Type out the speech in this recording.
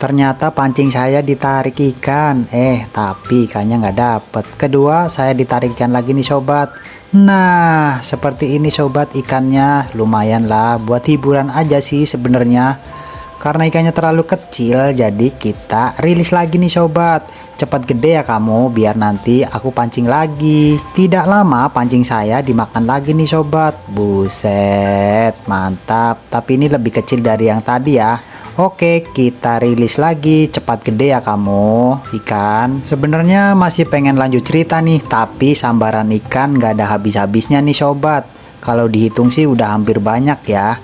Ternyata pancing saya ditarik ikan. Tapi ikannya nggak dapet. Kedua, saya ditarik ikan lagi nih sobat. Nah, seperti ini sobat ikannya. Lumayan lah, buat hiburan aja sih sebenarnya. Karena ikannya terlalu kecil, jadi kita rilis lagi nih sobat. Cepat gede ya kamu, biar nanti aku pancing lagi. Tidak lama pancing saya dimakan lagi nih sobat. Buset, mantap. Tapi ini lebih kecil dari yang tadi ya. Oke, kita rilis lagi. Cepat gede ya kamu ikan. Sebenarnya masih pengen lanjut cerita nih, tapi sambaran ikan gak ada habis-habisnya nih sobat. Kalau dihitung sih udah hampir banyak ya.